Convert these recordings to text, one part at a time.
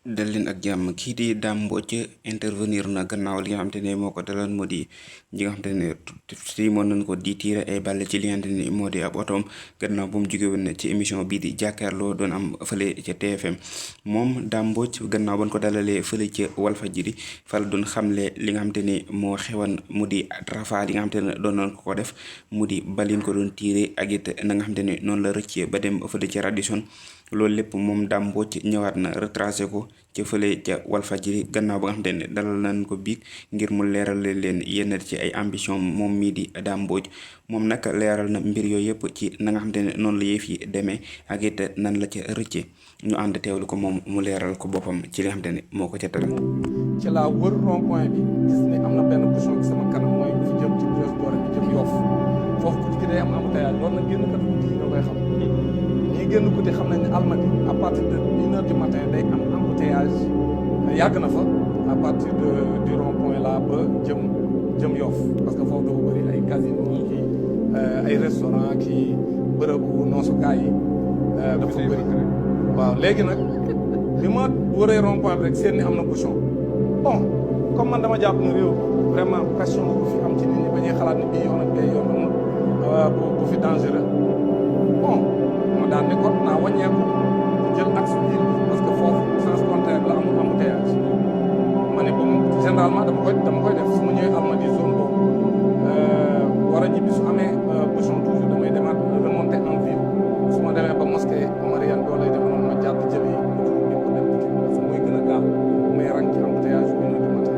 dal leen ak jàmm kii di Dame Mbodj intervenir na gannaaw li nga xamante ne moo ko daloon moo di ñi nga xamante ne si mën nañ ko di tiire ay ball ci li nga xamante ne moo di ab otoom gannaaw bu mu jóge woon ci émission bii di jàkkaarloo doon am fële ca TFM moom Dame Mbodj gannaaw ban ko dalalee fële ca Walfadjri fal doon xamle li nga xamante ne moo xewan mu di rafa li nga xamante ne doon nañ ko def mu di balin ko doon tiire ak it na nga xamante ne noonu la rëccee ba dem fële ca Radisson loolu lépp moom Dame Mbodj ñëwaat na retracé ko ca fële ca Walfadjri gannaaw ba nga xamante ne dalal nañ ko biig ngir mu leeral leen yenn ci ay ambition moom mii di Dame Mbodj moom nag leeral na mbir yooyu yëpp ci na nga xamante ne noonu la yëf yi demee ak it nan la ca rëccee ñu ànd teewlu ko moom mu leeral ko boppam ci li nga xamante ne moo ko ca dal. ci laa wër rond point bi gis ne am na benn bouchon ci sama kanam mooy fi jëm ci Brioche Dorée bi jëm Yoff foofu ku ci day am embouteillage loolu nag génn kat guddi yi nga koy xam ñii génn guddi xam nañ ne Almadies à partir de 1 heure du matin day am embouteillage yàgg na fa à partir du rond point là ba jëm Yoff parce que foofu dafa bëri ay casino kii ay restaurant kii bërëbu noosukaay yi dafa bëri waaw léegi nag bi ma wëree rond point bi rek seen ni am na bouchon bon comme man dama jàpp ne réew vraiment pression bu fi am ci nit ñi ba ñuy xalaat ni bii yoon ak bee yoon bu fi dangereux bon ma daan ne kon naa wàññeeku jël axe bi parce que foofu sens contraire la amul embouteillage ma ne ba généralement dama koy def su ma ñëwee Almadies zone boobu war a ñibbi su amee bouchon toujours damay demaat remonter en ville su ma demee ba mosquée Omarienne doo lay def noonu ma jàpp jëli bi ko dem parce que mooy gën a gaaw may rang ci embouteillage bi 1 heure du matin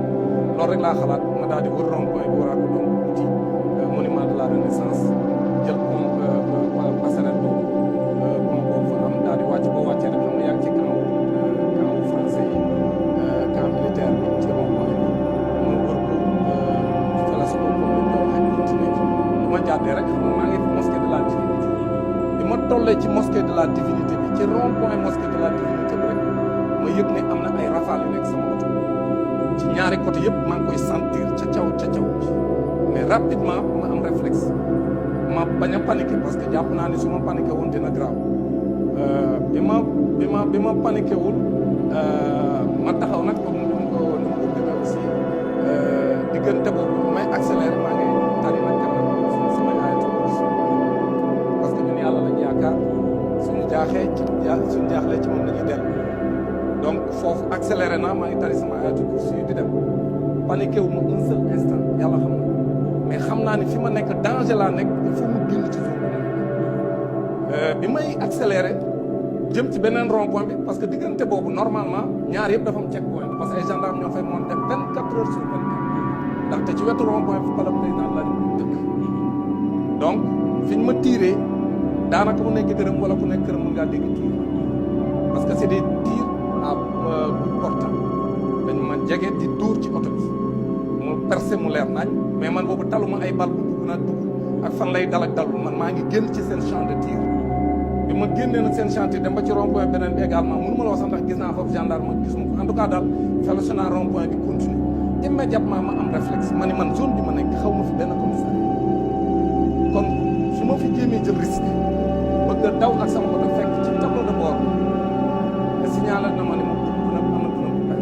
loolu rek laa xalaat ma daal di wër rond point bi waraat ko doon uti monument de la renaissance jël passerelle boobu pont boobu fa am daal di wàcc boo wàccee rek xam nga yaa ngi ci camp français yi camp militaire bi ci rond point bi ma wër ko falas ko comme ni ko waxee continuer bi ma jàddee rek xam nga maa ngi mosquée de la divinité bi ma tollee ci mosquée de la divinité bi ci rond point mosquée de la divinité bi rek ma yëg ne am na ay rafale yu nekk sama oto ci ñaari côté yëpp maa ngi koy sentir ca caw bi mais rapidement ma am réflexe ma bañ a paniqué parce que jàpp naa ni su ma paniqué woon dina grave bi ma paniqué wul ma taxaw nag comme ni mu ko gëmee aussi diggante boobu may accéléré maa ngi tari nag kanam samay ayatul kursi parce que ñun yàlla lañ yaakaar suñu jaaxlee ci moom la ñuy dellu donc foofu accéléré naa maa ngi tari sama ayatul kursi di dem paniqué wu ma un seul instant yàlla xam na mais xam naa ni fi ma nekk danger laa nekk il faut mu génn ci zone bi may accéléré jëm ci beneen rond point bi parce que diggante boobu normalement ñaar yëpp dafa am check point parce que ay gendarmes ñoo fay monté 24 heures sur 24 ndaxte ci wetu rond point bi fa la président de la République dëkk donc fi ñu ma tiiree daanaka mu nekk dërëm wala ku nekk këram mën ngaa dégg tiir parce que c'est des tirs à bout portant dañ ma jege di dóor ci oto bi mu percé mu leer nañ mais man boobu taluma ay bal bu dugg na dugg ak fan lay dal ak dalul man maa ngi génn ci seen champ de tir bi ma génnee nag seen champ de tir dem ba ci rond point beneen bi également mënu ma la wax sax ndax gis naa foofu gendarme gis ma ko en tout cas daal fellation naa rond point bi continue immédiatement ma am réflexe ma ni man zone bi ma nekk xaw ma fi benn commissariat kon su ma fi jéemee jël risque bëgg a daw ak sama oto fekk ci tableau de bord te signalé na ma ni ma pneu am na pneu bu pay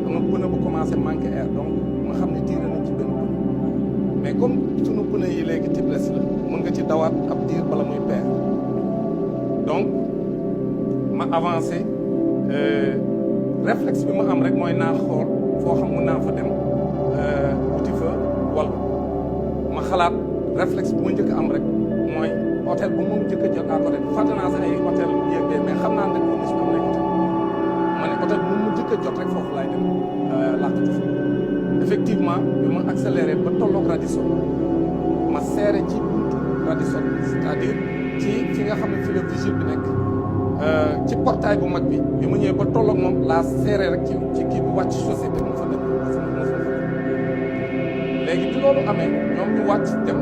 am na pneu bu commencé manqué air donc ma xam ne tiré nañ ci benn pneu mais comme sunu pneu yi léegi tubeless la mën nga ci dawaat ab diir bala muy peer donc ma avancé réflexe bi ma am rek mooy naa xool foo xam mun naa fa dem uti fa wàllu ma xalaat réflexe bu ma njëkk am rek mooy hôtel bu ma njëkk a jël à côté fàtte naa sax ay hôtel yéeg mais xam naa ne corniche bi am na hôtel ma ne hôtel bu mu njëkk a jot rek foofu laay dem làqatu fa effectivement bi ma accéléré ba tolloog Radisson ma serré ci buntu Radisson c'est-à-dire ci fi nga xam ne fi la vigile bi nekk ci portail bu mag bi ma ñëwee ba tolloog moom laa serré rek ci kii bi wàcc chaussée bi mu fa dem léegi bi loolu amee ñoom ñu wàcc dem.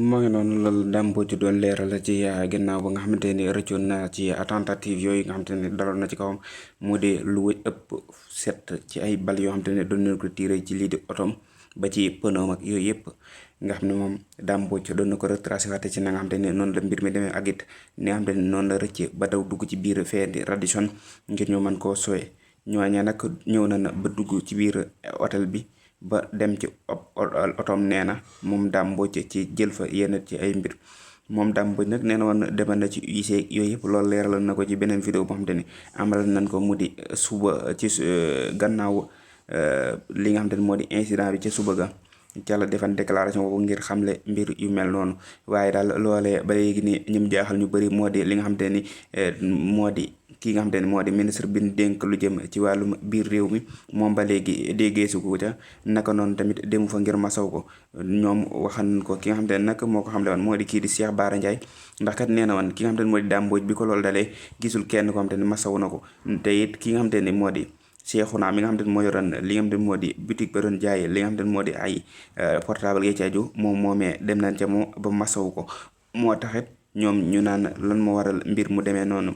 moo ngi noonu loolu Dame Mbodj doon leeral ci gannaaw ba nga xamante ni rëccoon na ci tentative yooyu nga xamante ne daloon na ci kawam mu dee lu ëpp 7 ci ay bal yoo xamante ne doon nañ ko tiré ci lii di otom ba ci pneu ak yooyu yëpp nga xam ne moom Dame Mbodj doon na ko retracé waate ci na nga xam te ne noonu la mbir mi demee ak it ni nga xam te ne noonu la rëcc ba daw dugg ci biir fee di Radisson ngir ñu mën koo sooye ñooña nag ñëw na ba dugg ci biir hôtel bi ba dem ci otoom nee na moom Dame Mbodj ci jël fa yenn ci ay mbir moom Dame Mbodj nag nee na woon demal na ci UIC yooyu yëpp loolu leeralal na ko ci beneen vidéo boo xam te ne amal nañ ko mu di suba ci gannaaw li nga xam te ne moo di incident bi ca suba ga ca la defan déclaration boobu ngir xamle mbir yu mel noonu waaye daal loolee ba léegi ni ñum jaaxal ñu bëri moo di li nga xam te ni moo di ki nga xam te ne moo di ministre bi ñu dénk lu jëm ci wàllum biir réew mi moom ba léegi déggeesu ko ca naka noonu tamit demu fa ngir masaw ko ñoom waxan ko ki nga xam te ne nag moo ko xamle woon moo di kii di Cheikh Bara Ndiaye ndax kat nee na woon ki nga xam te ne moo di Dame Mbodj bi ko loolu dalee gisul kenn ko xam te ne masaw na ko te it ki nga xam te ne moo di Cheikhouna mi nga xam te ne moo yoroon li nga xam te ne moo di boutique ba doon jaay li nga xam te ne moo di ay portable yi ci aju moom moomee dem nañ ca moom ba masaw ko moo taxit ñoom ñu naan lan moo waral mbir mu demee noonu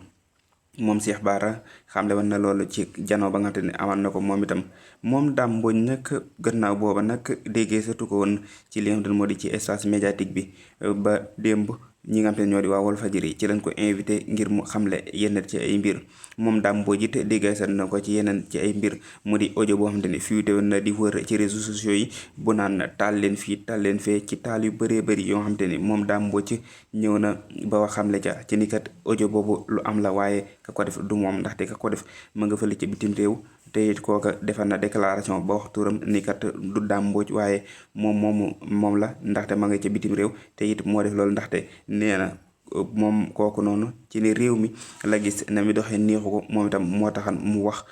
moom Cheikh Bara xamle woon na loolu ci janoo ba nga xam te ne amal na ko moom itam moom Dame Mbodj nag gannaaw booba nag déggee satu ko woon ci li nga xam te ne moo di ci espace médiatique bi ba démb ñi nga xam te ne ñoo di waa Walfadjri ci lañ ko invité ngir mu xamle yenn ci ay mbir moom Dame Mbodj it déggee sat na ko ci yeneen ci ay mbir mu di audio boo xam te ne fuité woon na di wër ci réseaux sociaux yi bu naan taal leen fii taal leen fee ci taal yu bëree bëri yoo xam te ne moom Dame Mbodj ñëw na ba wax xamle ca ci ni kat audio boobu lu am la waaye ka ko def du moom ndaxte ka ko def ma nga fële ca bitim réew te it kooka defal na déclaration ba wax turam ni kat du Dame Mbodj waaye moom la ndaxte ma nga ca bitim réew te it moo def loolu ndaxte nee na moom kooku noonu ci ni réew mi la gis na mi doxee neexu ko moom itam moo taxan mu wax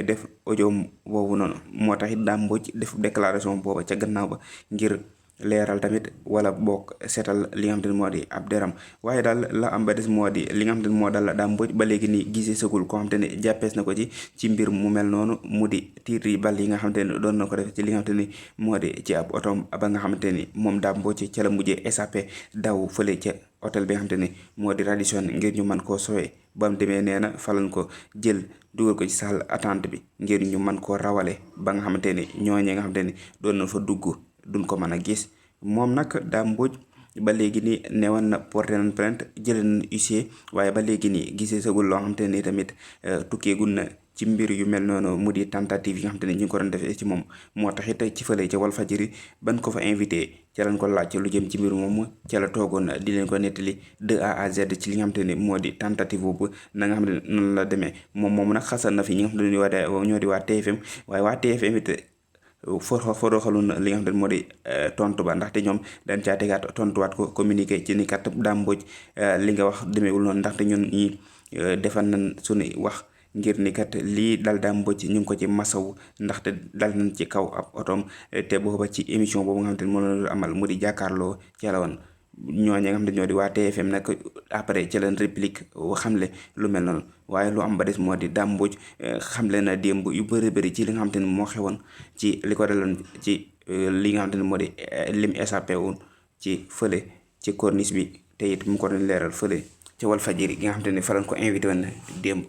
def audio boobu noonu moo tax it Dame Mbodj def déclaration booba ca gannaaw ba ngir leeral tamit wala bokk seetal li nga xam te ne moo di ab deram waaye daal la am ba des moo di li nga xam te ne moo dal la Dame Mbodj ba léegi nii gisee sagul koo xam te ne jàppees na ko ci mbir mu mel noonu mu di tiir yi bal yi nga xam te ne doon na ko def ci li nga xam te ni moo di ci ab otoom ba nga xamante ni moom Dame Mbodj ca la mujjee échappé daw fële ca hôtel bi nga xam te ne moo di Radisson ngir ñu mën koo sowee ba mu demee nee na falan ko jël dugal ko ci salle attente bi ngir ñu mën koo rawale ba nga xamante ni ñooñee nga xamante ni doon na fa dugg duñ ko mën a gis moom nag Dame Mbodj ba léegi nii newoon na porté nañ plainte jëlee nañ huissier waaye ba léegi nii gisee sagul loo xamante ni tamit tukkeegul na ci mbir yu mel noonu mu di tentative yi nga xamante ni ñu ngi ko doon defee ci moom moo tax it ci fële ca Walfadjri ban ko fa invité ca lañ ko laaj lu jëm ci mbir moomu ca la toogoon di leen ko nettali de A à Z ci li nga xamante ni moo di tentative boobu na nga xam ne noonu la demee moom nag xasal na fi ñi nga xamante ni ñoo di waa TFM waaye waa TFM it foroxalun li nga xam ne moo di tontu ba ndaxte ñoom dañ caa tegaat tontuwaat ko communiqué ci ni kat Dame Mbodj li nga wax demeewul noonu ndaxte ñun ñi defal nañ suñu wax ngir ni kat lii dal Dame Mbodj ñu ngi ko ci masaw ndaxte dal nañ ci kaw ab otoom te booba ci émission boobu nga xam te ne moo la amal mu di jàkkaarloo ci la woon ñooñu nga xam ne ñoo di waa TFM nag après ci leen réplique xamle lu mel noonu waaye lu am ba des moo di Dame Mbodj xamle na démb yu bëri ci li nga xam te ne moo xewoon ci li ko daloon ci li nga xam te ne moo di lim échappé woon ci fële ci corniche bi te it mu ko doon leeral fële ci Walfadjri gi nga xam te ne fa lañ ko invité woon démb.